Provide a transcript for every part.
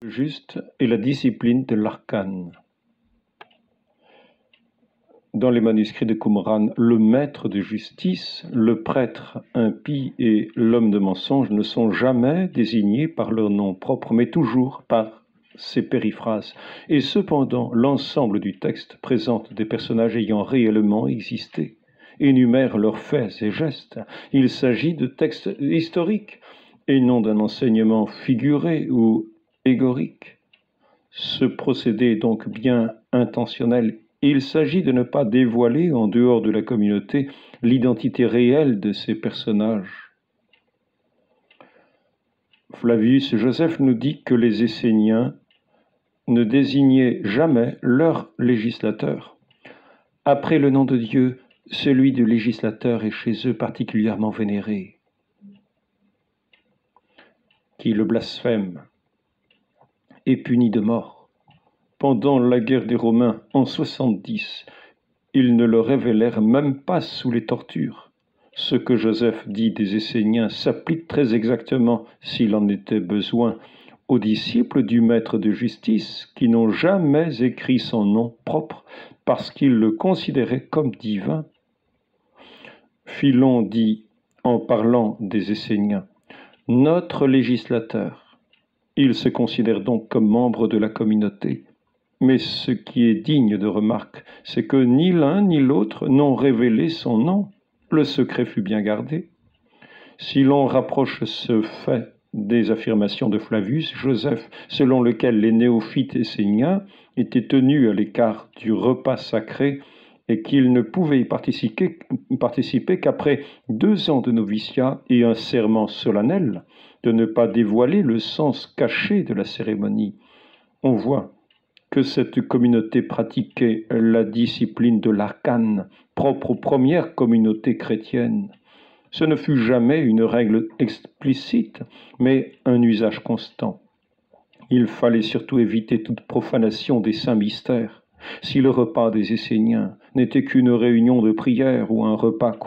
Juste et la discipline de l'arcane. Dans les manuscrits de Qumran, le maître de justice, le prêtre impie et l'homme de mensonge ne sont jamais désignés par leur nom propre, mais toujours par ces périphrases. Et cependant, l'ensemble du texte présente des personnages ayant réellement existé, énumère leurs faits et gestes. Il s'agit de textes historiques et non d'un enseignement figuré ou égorique. Ce procédé est donc bien intentionnel. Il s'agit de ne pas dévoiler en dehors de la communauté l'identité réelle de ces personnages. Flavius Joseph nous dit que les Esséniens ne désignaient jamais leur législateur. Après le nom de Dieu, celui du législateur est chez eux particulièrement vénéré. Qui le blasphème est puni de mort. Pendant la guerre des Romains, en 70, ils ne le révélèrent même pas sous les tortures. Ce que Joseph dit des Esséniens s'applique très exactement, s'il en était besoin, aux disciples du maître de justice qui n'ont jamais écrit son nom propre parce qu'ils le considéraient comme divin. Philon dit, en parlant des Esséniens, « Notre législateur ». Il se considère donc comme membre de la communauté. Mais ce qui est digne de remarque, c'est que ni l'un ni l'autre n'ont révélé son nom. Le secret fut bien gardé. Si l'on rapproche ce fait des affirmations de Flavius Joseph, selon lequel les néophytes esséniens étaient tenus à l'écart du repas sacré et qu'ils ne pouvaient y participer qu'après 2 ans de noviciat et un serment solennel de ne pas dévoiler le sens caché de la cérémonie, on voit que cette communauté pratiquait la discipline de l'arcane, propre aux premières communautés chrétiennes. Ce ne fut jamais une règle explicite, mais un usage constant. Il fallait surtout éviter toute profanation des saints mystères. Si le repas des Esséniens n'était qu'une réunion de prière ou un repas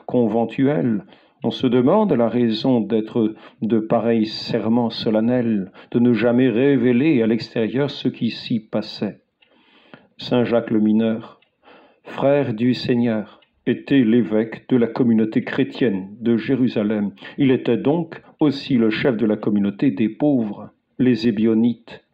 conventuel, on se demande la raison d'être de pareils serments solennels, de ne jamais révéler à l'extérieur ce qui s'y passait. Saint Jacques le Mineur, frère du Seigneur, était l'évêque de la communauté chrétienne de Jérusalem. Il était donc aussi le chef de la communauté des pauvres, les Ébionites.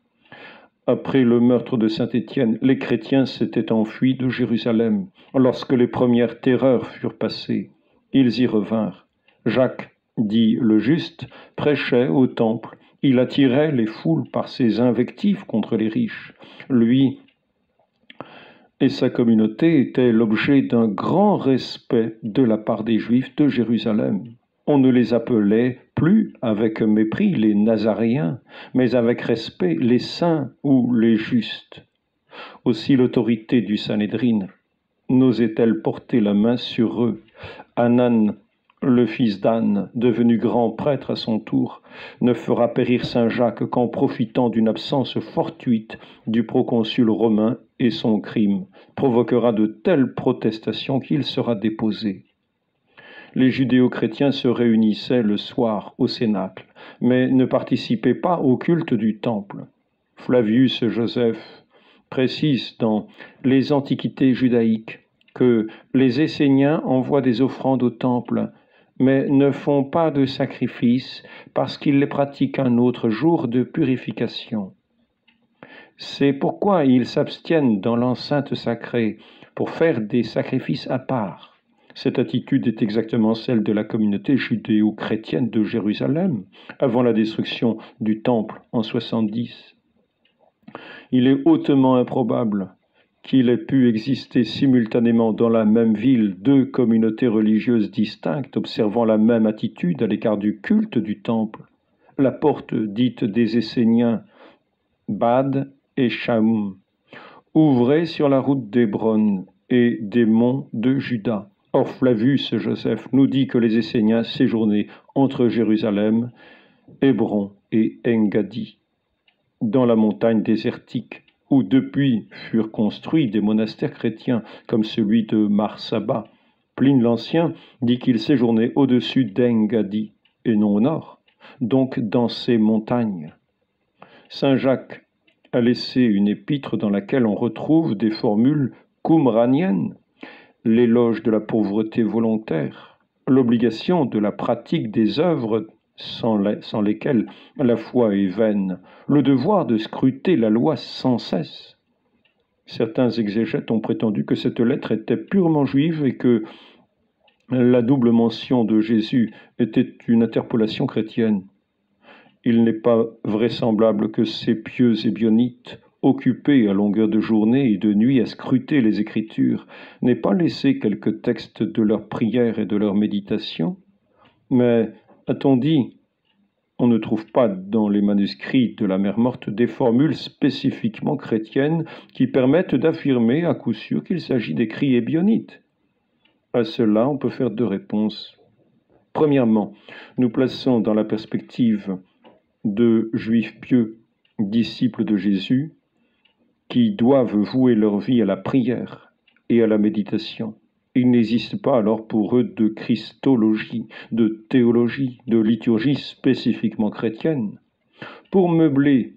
Après le meurtre de Saint-Étienne, les chrétiens s'étaient enfuis de Jérusalem. Lorsque les premières terreurs furent passées, ils y revinrent. Jacques, dit le juste, prêchait au temple. Il attirait les foules par ses invectives contre les riches. Lui et sa communauté étaient l'objet d'un grand respect de la part des Juifs de Jérusalem. On ne les appelait plus avec mépris les Nazaréens, mais avec respect les saints ou les justes. Aussi l'autorité du Sanhédrin n'osait-elle porter la main sur eux. Hanan, le fils d'Anne, devenu grand prêtre à son tour, ne fera périr saint Jacques qu'en profitant d'une absence fortuite du proconsul romain, et son crime provoquera de telles protestations qu'il sera déposé. Les judéo-chrétiens se réunissaient le soir au cénacle, mais ne participaient pas au culte du temple. Flavius Joseph précise dans les Antiquités judaïques que les Esséniens envoient des offrandes au temple, mais ne font pas de sacrifices parce qu'ils les pratiquent un autre jour de purification. C'est pourquoi ils s'abstiennent dans l'enceinte sacrée pour faire des sacrifices à part. Cette attitude est exactement celle de la communauté judéo-chrétienne de Jérusalem, avant la destruction du temple en 70. Il est hautement improbable qu'il ait pu exister simultanément dans la même ville 2 communautés religieuses distinctes observant la même attitude à l'écart du culte du temple. La porte dite des Esséniens, Bad et Shaoum, ouvrait sur la route d'Hébron et des monts de Juda. Or Flavius Joseph nous dit que les Esséniens séjournaient entre Jérusalem, Hébron et Engadi, dans la montagne désertique, où depuis furent construits des monastères chrétiens comme celui de Marsaba. Pline l'Ancien dit qu'il séjournait au-dessus d'Engadi et non au nord, donc dans ces montagnes. Saint Jacques a laissé une épître dans laquelle on retrouve des formules qumraniennes, l'éloge de la pauvreté volontaire, l'obligation de la pratique des œuvres sans lesquelles la foi est vaine, le devoir de scruter la loi sans cesse. Certains exégètes ont prétendu que cette lettre était purement juive et que la double mention de Jésus était une interpolation chrétienne. Il n'est pas vraisemblable que ces pieux ébionites, occupés à longueur de journée et de nuit à scruter les Écritures, n'aient pas laissé quelques textes de leurs prières et de leurs méditations. Mais, a-t-on dit, on ne trouve pas dans les manuscrits de la Mère Morte des formules spécifiquement chrétiennes qui permettent d'affirmer à coup sûr qu'il s'agit d'écrits ébionites. À cela, on peut faire deux réponses. Premièrement, nous plaçons dans la perspective de juifs pieux, disciples de Jésus, qui doivent vouer leur vie à la prière et à la méditation. Il n'existe pas alors pour eux de christologie, de théologie, de liturgie spécifiquement chrétienne. Pour meubler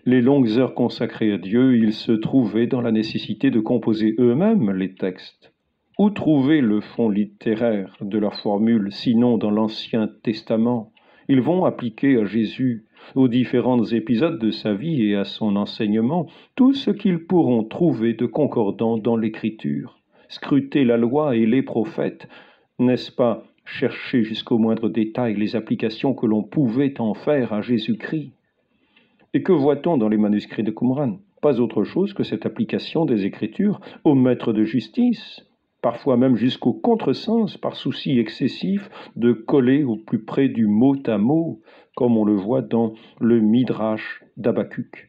les longues heures consacrées à Dieu, ils se trouvaient dans la nécessité de composer eux-mêmes les textes. Où trouver le fond littéraire de leur formule, sinon dans l'Ancien Testament? Ils vont appliquer à Jésus, aux différents épisodes de sa vie et à son enseignement, tout ce qu'ils pourront trouver de concordant dans l'Écriture. Scruter la loi et les prophètes, n'est-ce pas chercher jusqu'au moindre détail les applications que l'on pouvait en faire à Jésus-Christ? Et que voit-on dans les manuscrits de Qumran? Pas autre chose que cette application des Écritures au maître de justice, parfois même jusqu'au contresens, par souci excessif de coller au plus près du mot à mot, comme on le voit dans le Midrash d'Habakkuk.